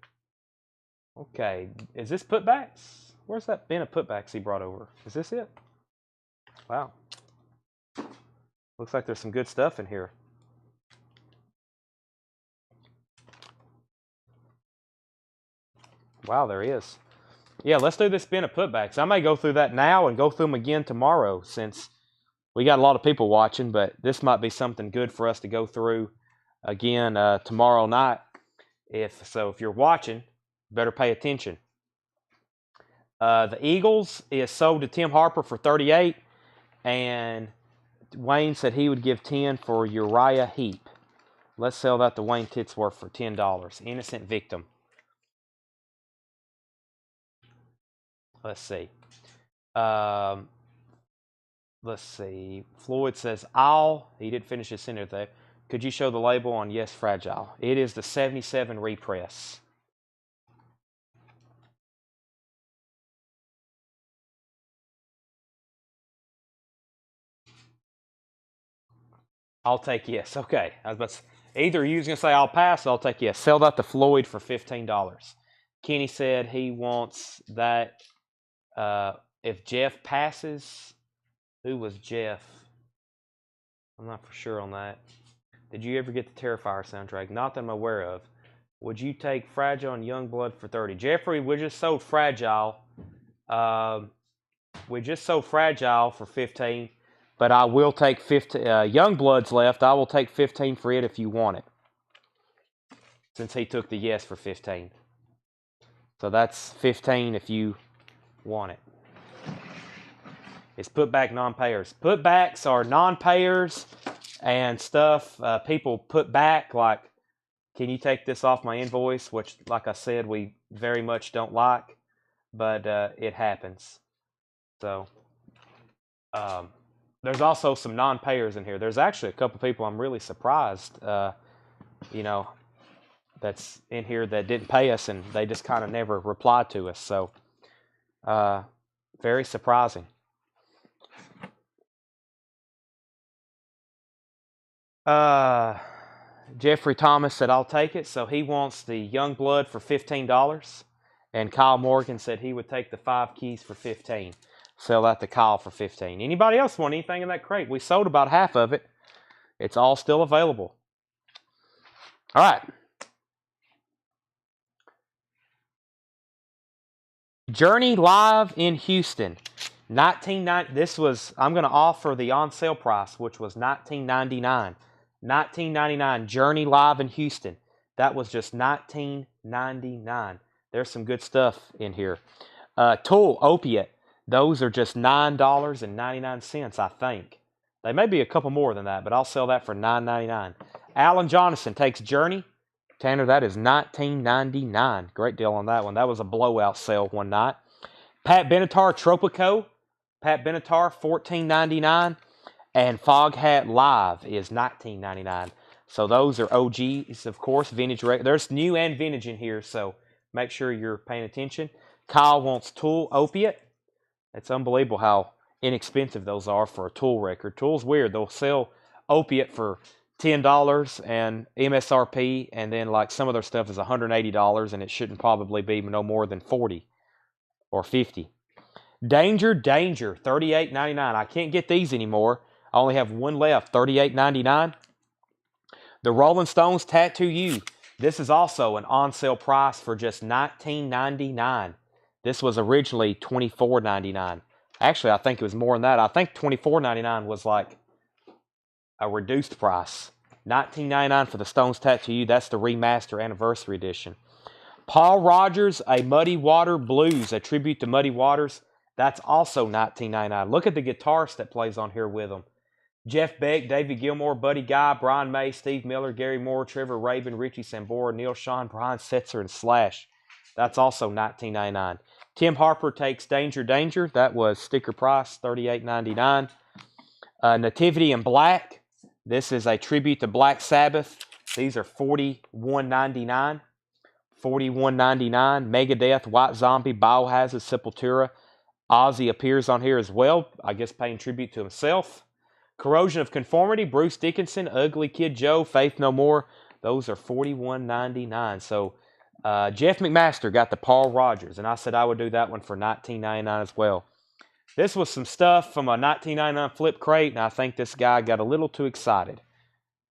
Okay, is this putbacks? Where's that bin of putbacks he brought over? Is this it? Wow. Looks like there's some good stuff in here. Wow, there is. Yeah, let's do this bin of putbacks. I may go through that now and go through them again tomorrow since we got a lot of people watching, but this might be something good for us to go through again tomorrow night. If you're watching, better pay attention. The Eagles is sold to Tim Harper for 38, and Wayne said he would give 10 for Uriah Heep. Let's sell that to Wayne Titsworth for $10. Innocent victim. Let's see. Let's see. Floyd says, he didn't finish his sentence there. Could you show the label on Yes Fragile? It is the 77 repress. I'll take yes. Okay. I was about to say, either you was going to say I'll pass, or I'll take yes. Sell that to Floyd for $15. Kenny said he wants that. If Jeff passes, who was Jeff? I'm not for sure on that. Did you ever get the Terrifier soundtrack? Not that I'm aware of. Would you take Fragile and Youngblood for 30? Jeffrey, we just sold Fragile. We just sold Fragile for 15, but I will take 15. Youngblood's left. I will take 15 for it if you want it, since he took the yes for 15. So that's 15 if you want it. It's putback non-payers. Putbacks are non-payers and stuff people put back, like, can you take this off my invoice? Which, like I said, we very much don't like, but it happens. So there's also some non-payers in here. There's actually a couple people I'm really surprised, that's in here that didn't pay us, and they just kind of never replied to us. So very surprising. Jeffrey Thomas said, I'll take it. So he wants the Youngblood for $15. And Kyle Morgan said he would take the 5 keys for $15. Sell that to Kyle for $15. Anybody else want anything in that crate? We sold about half of it. It's all still available. All right. Journey Live in Houston. This was, I'm going to offer the on sale price, which was $19.99. $19.99. Journey Live in Houston. That was just $19.99. There's some good stuff in here. Tool, Opiate. Those are just $9.99, I think. They may be a couple more than that, but I'll sell that for $9.99. Alan Jonathan takes Journey. Tanner, that is $19.99. Great deal on that one. That was a blowout sale one night. Pat Benatar, Tropico. Pat Benatar, $14.99. And Foghat Live is $19.99. So those are OGs, of course, vintage. There's new and vintage in here, so make sure you're paying attention. Kyle wants Tool, Opiate. It's unbelievable how inexpensive those are for a Tool record. Tool's weird. They'll sell Opiate for $10 and MSRP, and then like some of their stuff is $180, and it shouldn't probably be no more than $40 or $50. Danger, $38.99. I can't get these anymore. I only have one left, $38.99. The Rolling Stones Tattoo You. This is also an on-sale price for just $19.99. This was originally $24.99. Actually, I think it was more than that. I think $24.99 was like a reduced price. $19.99 for the Stones Tattoo You. That's the remaster anniversary edition. Paul Rogers, A Muddy Water Blues, a tribute to Muddy Waters. That's also $19.99. Look at the guitarist that plays on here with them. Jeff Beck, David Gilmour, Buddy Guy, Brian May, Steve Miller, Gary Moore, Trevor Rabin, Richie Sambora, Neil Sean, Brian Setzer, and Slash. That's also $19.99. Tim Harper takes Danger. That was sticker price, $38.99. Nativity in Black. This is a tribute to Black Sabbath. These are $41.99. $41.99. Megadeth, White Zombie, Biohazard, Sepultura. Ozzy appears on here as well, I guess paying tribute to himself. Corrosion of Conformity, Bruce Dickinson, Ugly Kid Joe, Faith No More. Those are $41.99. So Jeff McMaster got the Paul Rogers, and I said I would do that one for $19.99 as well. This was some stuff from a $19.99 flip crate, and I think this guy got a little too excited.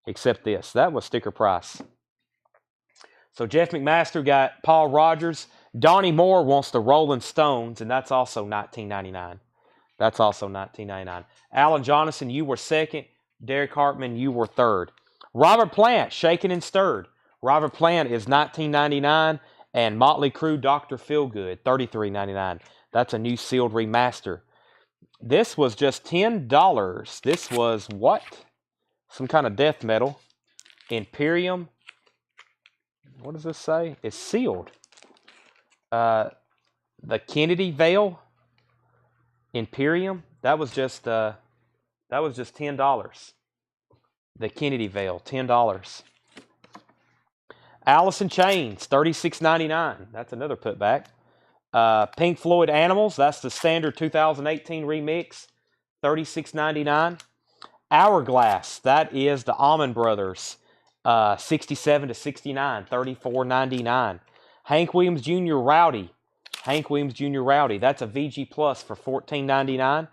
Except this. That was sticker price. So Jeff McMaster got Paul Rogers. Donnie Moore wants the Rolling Stones, and that's also $19.99. That's also $19.99. Alan Jonathan, you were second. Derek Hartman, you were third. Robert Plant, Shaken and Stirred. Robert Plant is $19.99. And Motley Crue, Dr. Feelgood, $33.99. That's a new sealed remaster. This was just $10. This was what? Some kind of death metal. Imperium. What does this say? It's sealed. The Kennedy Veil. Imperium. That was just $10. The Kennedy Veil, $10. Alice in Chains, $36.99. That's another putback. Pink Floyd Animals, that's the standard 2018 remix, $36.99. Hourglass, that is the Allman Brothers, 67 to 69, $34.99. Hank Williams Jr. Rowdy, that's a VG Plus for $14.99.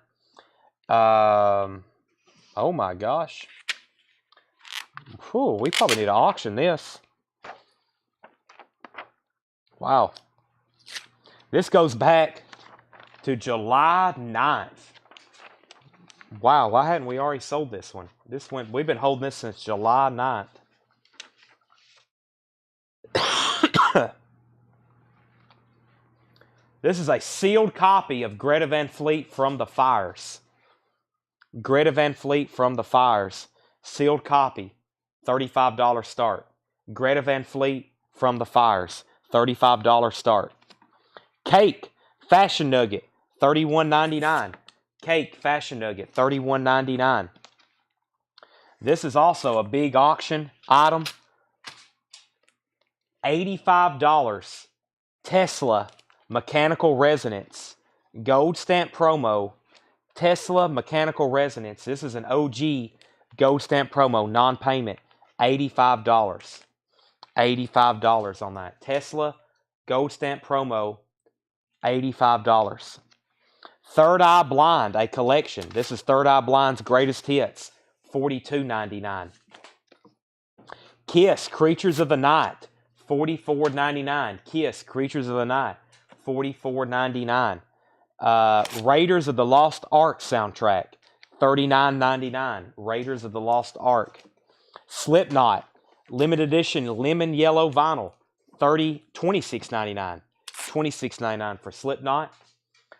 Oh my gosh. Whew, we probably need to auction this. Wow. This goes back to July 9th. Wow, why hadn't we already sold this one? We've been holding this since July 9th. This is a sealed copy of Greta Van Fleet from the Fires. Greta Van Fleet from the Fires. Sealed copy. $35 start. Greta Van Fleet from the Fires. $35 start. Cake Fashion Nugget, $31.99. Cake Fashion Nugget, $31.99. This is also a big auction item. $85. Tesla Mechanical Resonance. Gold stamp promo. Tesla Mechanical Resonance. This is an OG gold stamp promo, non-payment. $85. $85 on that. Tesla gold stamp promo, $85. Third Eye Blind, a collection. This is Third Eye Blind's greatest hits, $42.99. Kiss Creatures of the Night, $44.99. Kiss Creatures of the Night, $44.99. Raiders of the Lost Ark soundtrack, $39.99. Raiders of the Lost Ark. Slipknot limited edition lemon yellow vinyl, $26.99. $26.99 for Slipknot.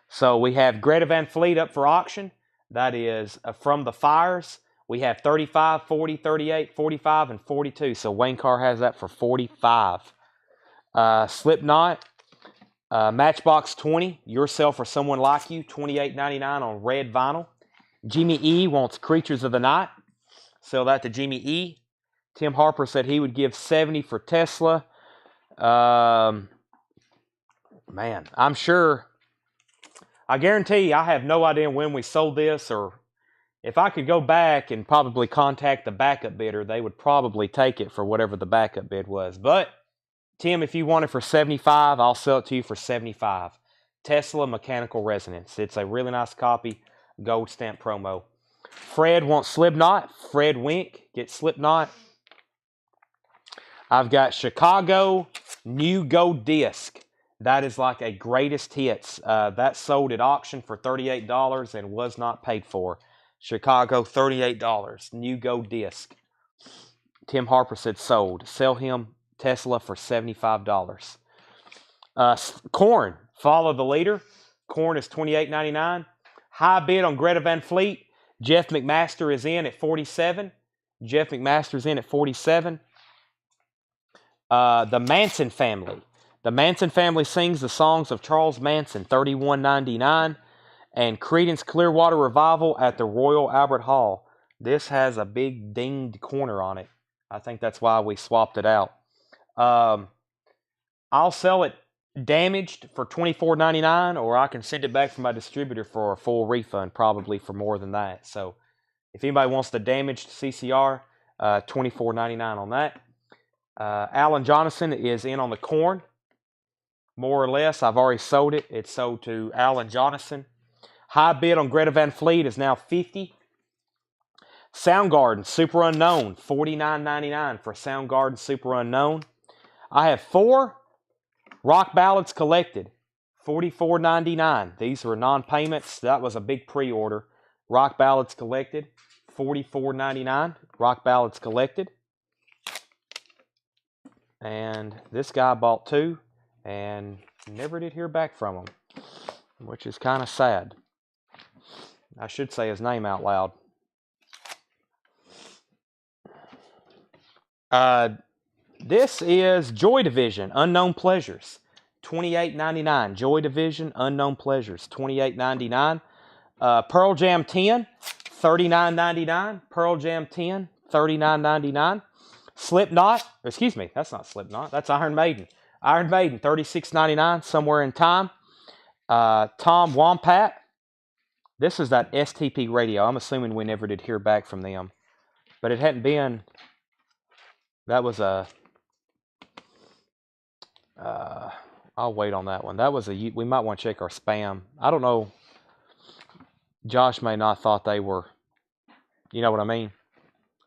So we have Greta Van Fleet up for auction. That is from the Fires. We have 35, 40, 38, 45, and 42. So Wayne Carr has that for $45. Slipknot, Matchbox 20, Yourself or Someone Like You, $28.99 on red vinyl. Jimmy E wants Creatures of the Night. Sell that to Jimmy E. Tim Harper said he would give $70 for Tesla. Man, I'm sure. I guarantee you, I have no idea when we sold this, or if I could go back and probably contact the backup bidder, they would probably take it for whatever the backup bid was. But, Tim, if you want it for $75, I'll sell it to you for $75. Tesla Mechanical Resonance. It's a really nice copy, gold stamp promo. Fred wants Slipknot. Fred Wink gets Slipknot. I've got Chicago New Gold Disc. That is like a greatest hits. That sold at auction for $38 and was not paid for. Chicago, $38. New Gold Disc. Tim Harper said sold. Sell him Tesla for $75. Korn, Follow the Leader. Korn is $28.99. High bid on Greta Van Fleet. Jeff McMaster is in at $47. Jeff McMaster's in at $47. The Manson Family. The Manson Family sings the songs of Charles Manson, $31.99. And Creedence Clearwater Revival at the Royal Albert Hall. This has a big dinged corner on it. I think that's why we swapped it out. I'll sell it damaged for $24.99, or I can send it back from my distributor for a full refund, probably for more than that. So if anybody wants the damaged CCR, $24.99 on that. Alan Jonathan is in on the Korn. More or less, I've already sold it. It's sold to Alan Jonathan. High bid on Greta Van Fleet is now $50. Soundgarden Super Unknown, $49.99 for Soundgarden Super Unknown. I have 4 Rock Ballads Collected, $44.99. These were non-payments. That was a big pre-order. Rock Ballads Collected, $44.99. Rock Ballads Collected. And this guy bought 2 and never did hear back from him, which is kind of sad. I should say his name out loud. This is Joy Division, Unknown Pleasures, $28.99. Joy Division, Unknown Pleasures, $28.99. Pearl Jam 10, $39.99. Pearl Jam 10, $39.99. Slipknot, excuse me, that's not Slipknot, that's Iron Maiden. Iron Maiden, $36.99, Somewhere in Time. Tom Wompat, this is that STP radio. I'm assuming we never did hear back from them. But it hadn't been, that was a, I'll wait on that one. That was a, we might want to check our spam. I don't know. Josh may not thought they were, you know what I mean?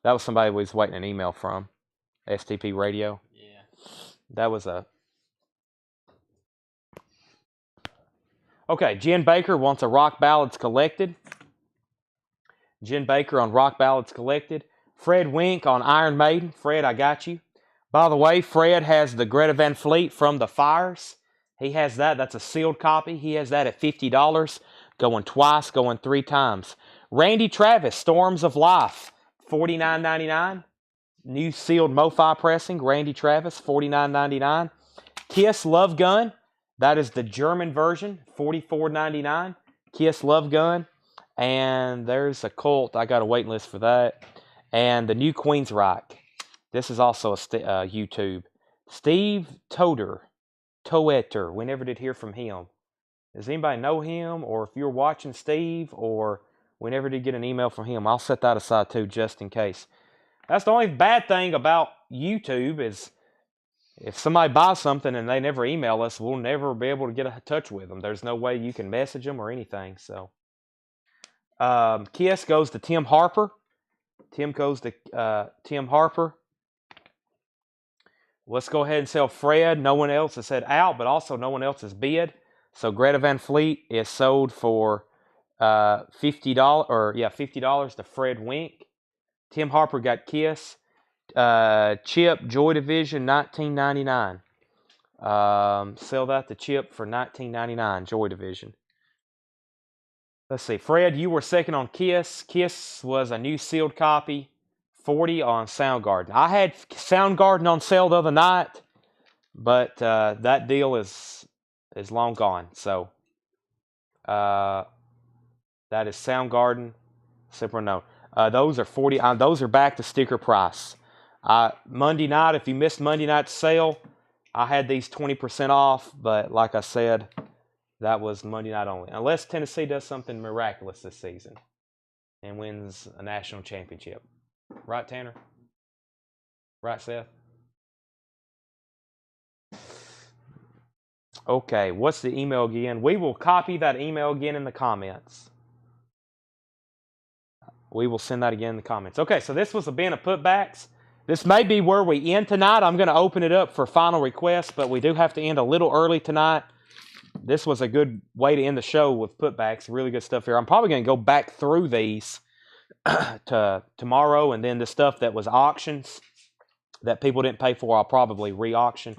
That was somebody we was waiting an email from. STP radio.
Yeah.
That was a... Okay, Jen Baker wants a Rock Ballads Collected. Jen Baker on Rock Ballads Collected. Fred Wink on Iron Maiden. Fred, I got you. By the way, Fred has the Greta Van Fleet from the Fires. He has that. That's a sealed copy. He has that at $50. Going twice, going 3 times. Randy Travis, Storms of Life, $49.99. New sealed MoFi pressing, Randy Travis, $49.99. Kiss Love Gun, that is the German version, $44.99. Kiss Love Gun. And there's a Cult, I got a waiting list for that. And the new Queensryche. This is also a YouTube. Steve Toeter, we never did hear from him. Does anybody know him? Or if you're watching Steve, or we never did get an email from him, I'll set that aside too, just in case. That's the only bad thing about YouTube is if somebody buys something and they never email us, we'll never be able to get in touch with them. There's no way you can message them or anything. So, Kiss goes to Tim Harper. Tim goes to Tim Harper. Let's go ahead and sell Fred. No one else has said out, but also no one else has bid. So Greta Van Fleet is sold for $50 to Fred Wink. Tim Harper got Kiss. Chip, Joy Division, $19.99. Sell that to Chip for $19.99, Joy Division. Let's see. Fred, you were second on Kiss. Kiss was a new sealed copy, $40 on Soundgarden. I had Soundgarden on sale the other night, but that deal is long gone. So that is Soundgarden. Super no. Those are $40. Those are back to sticker price. Monday night, if you missed Monday night's sale, I had these 20% off. But like I said, that was Monday night only. Unless Tennessee does something miraculous this season and wins a national championship. Right, Tanner? Right, Seth? Okay, what's the email again? We will copy that email again in the comments. We will send that again in the comments. Okay, so this was a bin of putbacks. This may be where we end tonight. I'm going to open it up for final requests, but we do have to end a little early tonight. This was a good way to end the show with putbacks. Really good stuff here. I'm probably going to go back through these to tomorrow, and then the stuff that was auctions that people didn't pay for, I'll probably re-auction.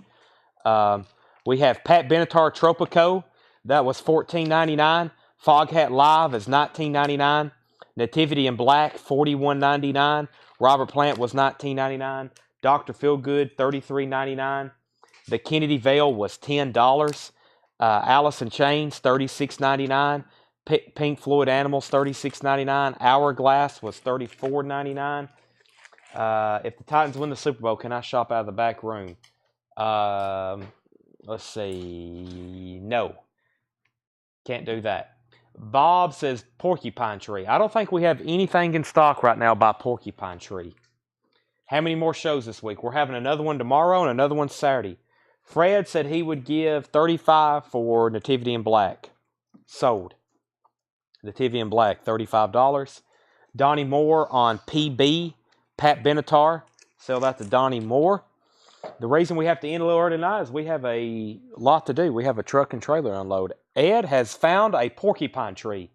We have Pat Benatar Tropico. That was $14.99. Foghat Live is $19.99. Nativity in Black, $41.99. Robert Plant was $19.99. Dr. Feelgood, $33.99. The Kennedy Veil was $10. Alice in Chains, $36.99. Pink Floyd Animals, $36.99. Hourglass was $34.99. If the Titans win the Super Bowl, can I shop out of the back room? Let's see. No. Can't do that. Bob says Porcupine Tree. I don't think we have anything in stock right now by Porcupine Tree. How many more shows this week? We're having another one tomorrow and another one Saturday. Fred said he would give $35 for Nativity in Black. Sold. Nativity in Black, $35. Donnie Moore on PB. Pat Benatar. Sell that to Donnie Moore. The reason we have to end a little early tonight is we have a lot to do. We have a truck and trailer unload. Ed has found a porcupine tree.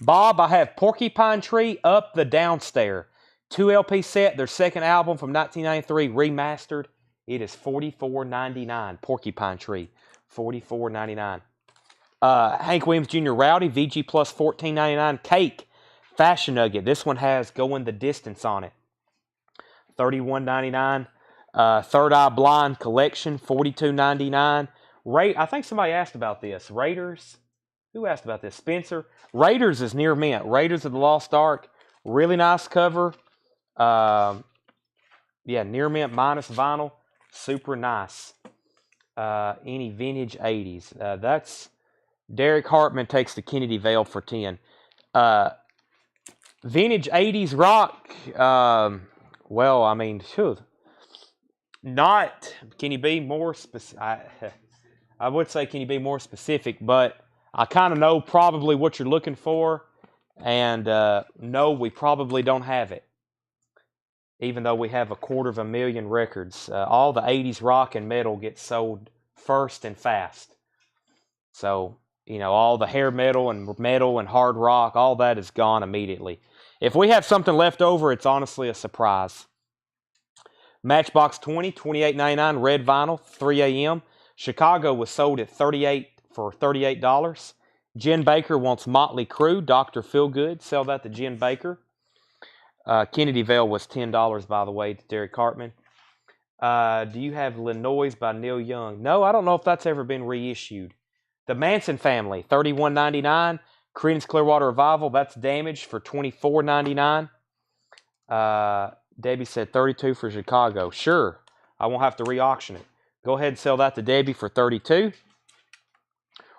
Bob, I have Porcupine Tree Up the Downstairs. 2 LP set, their second album from 1993, remastered. It is $44.99. Porcupine Tree, $44.99. Hank Williams Jr. Rowdy, VG plus $14.99. Cake, Fashion Nugget. This one has Going the Distance on it. $31.99. Third Eye Blind Collection, $42.99. I think somebody asked about this. Raiders. Who asked about this? Spencer. Raiders is near mint. Raiders of the Lost Ark. Really nice cover. Yeah, near mint minus vinyl. Super nice. Any vintage 80s. That's Derek Hartman takes the Kennedy Veil for 10. Vintage 80s rock. Well, I mean, not. Can you be more specific? I would say, can you be more specific? But I kind of know probably what you're looking for, and no, we probably don't have it. Even though we have 250,000 records, all the 80s rock and metal gets sold first and fast. So, all the hair metal and hard rock, all that is gone immediately. If we have something left over, it's honestly a surprise. Matchbox 20, $28.99, red vinyl, 3 a.m. Chicago was sold at $38. Jen Baker wants Motley Crue, Dr. Feelgood, sell that to Jen Baker. Kennedy Veil was $10, by the way, to Derek Hartman. Do you have Lenoise by Neil Young? No, I don't know if that's ever been reissued. The Manson Family, $31.99. Creedence Clearwater Revival, that's damaged for $24.99. Debbie said 32 for Chicago. Sure, I won't have to re-auction it. Go ahead and sell that to Debbie for 32.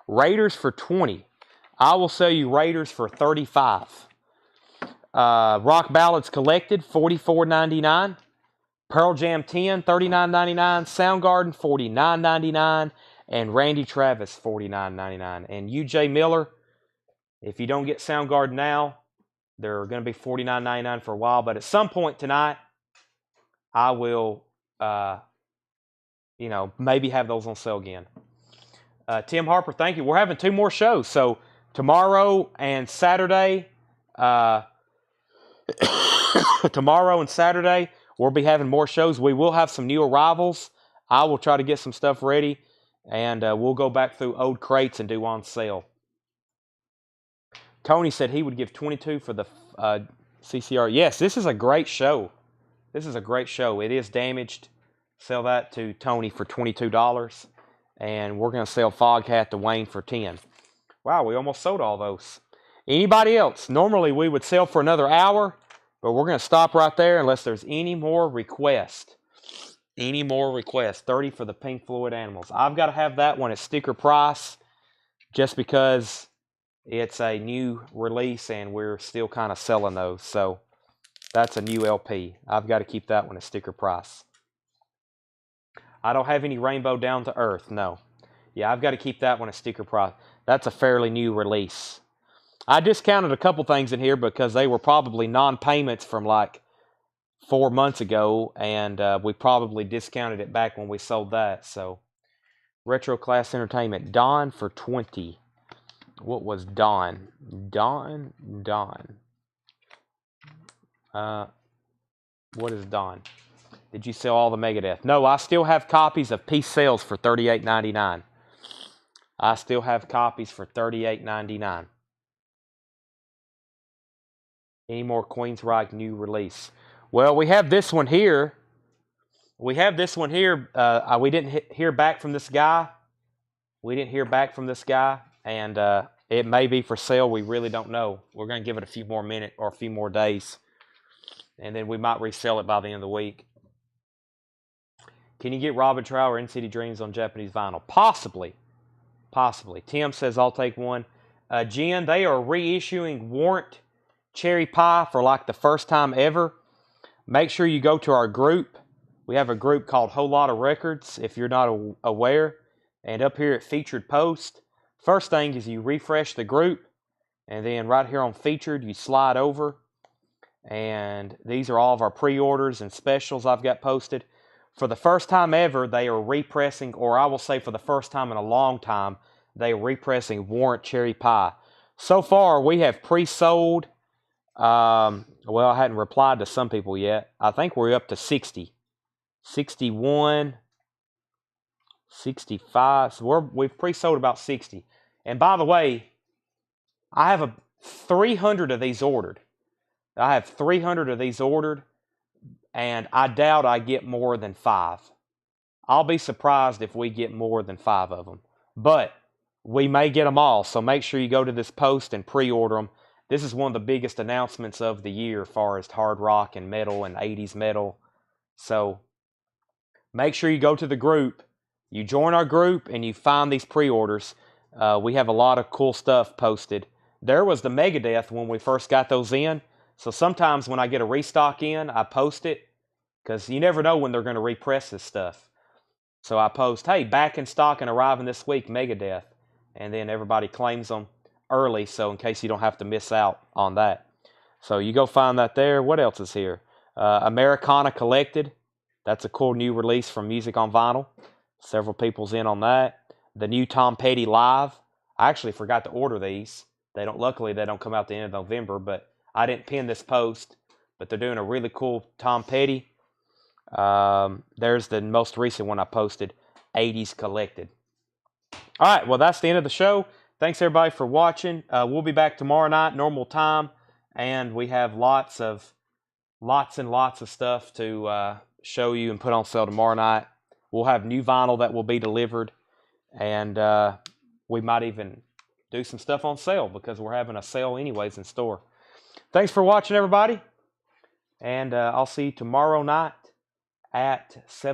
Raiders for 20. I will sell you Raiders for 35. Rock Ballads Collected, $44.99. Pearl Jam 10, $39.99. Soundgarden, $49.99. And Randy Travis, $49.99. And UJ Miller, if you don't get Soundgarden now, they're going to be $49.99 for a while. But at some point tonight, I will, maybe have those on sale again. Tim Harper, thank you. We're having 2 more shows. So tomorrow and Saturday, we'll be having more shows. We will have some new arrivals. I will try to get some stuff ready, and we'll go back through old crates and do on sale. Tony said he would give 22 for the CCR. Yes, this is a great show. This is a great show. It is damaged. Sell that to Tony for $22. And we're going to sell Foghat to Wayne for 10. Wow, we almost sold all those. Anybody else? Normally we would sell for another hour, but we're going to stop right there unless there's any more requests. Any more requests? 30 for the Pink Floyd Animals. I've got to have that one at sticker price just because it's a new release and we're still kind of selling those. So that's a new LP. I've got to keep that one at sticker price. I don't have any Rainbow Down to Earth. No. Yeah, I've got to keep that one at sticker price. That's a fairly new release. I discounted a couple things in here because they were probably non-payments from like 4 months ago, and we probably discounted it back when we sold that. So, Retro Class Entertainment, Dawn for 20. What was Dawn? Dawn. What is Dawn? Did you sell all the Megadeth? No, I still have copies of Peace Sales for $38.99. I still have copies for $38.99. Any more Queensryche new release? Well, we have this one here. We didn't hear back from this guy. And it may be for sale. We really don't know. We're going to give it a few more minutes or a few more days. And then we might resell it by the end of the week. Can you get Robin Trow or NCT Dreams on Japanese vinyl? Possibly. Tim says, I'll take one. Jen, they are reissuing Warrant Cherry Pie for like the first time ever. Make sure you go to our group. We have a group called Whole Lotta Records, if you're not aware. And up here at Featured Post, first thing is you refresh the group. And then right here on Featured, you slide over. And these are all of our pre-orders and specials I've got posted. For the first time ever, they are repressing, or I will say for the first time in a long time, they are repressing Warrant Cherry Pie. So far, we have pre-sold. Well, I hadn't replied to some people yet. I think we're up to 60, 61, 65. So we've pre-sold about 60. And by the way, I have 300 of these ordered. I have 300 of these ordered, and I doubt I get more than 5. I'll be surprised if we get more than 5 of them. But we may get them all, so make sure you go to this post and pre-order them. This is one of the biggest announcements of the year as far as hard rock and metal and 80s metal. So make sure you go to the group, you join our group, and you find these pre-orders. We have a lot of cool stuff posted. There was the Megadeth when we first got those in. So sometimes when I get a restock in, I post it, because you never know when they're going to repress this stuff. So I post, hey, back in stock and arriving this week, Megadeth. And then everybody claims them early, so in case you don't have to miss out on that. So you go find that there. What else is here? Americana Collected. That's a cool new release from Music on Vinyl. Several people's in on that. The new Tom Petty Live. I actually forgot to order these. Luckily, they don't come out the end of November, but I didn't pin this post. But they're doing a really cool Tom Petty. There's the most recent one I posted, 80s Collected. All right, well, that's the end of the show. Thanks, everybody, for watching. We'll be back tomorrow night, normal time, and we have lots and lots of stuff to show you and put on sale tomorrow night. We'll have new vinyl that will be delivered, and we might even do some stuff on sale because we're having a sale anyways in store. Thanks for watching, everybody, and I'll see you tomorrow night at 7.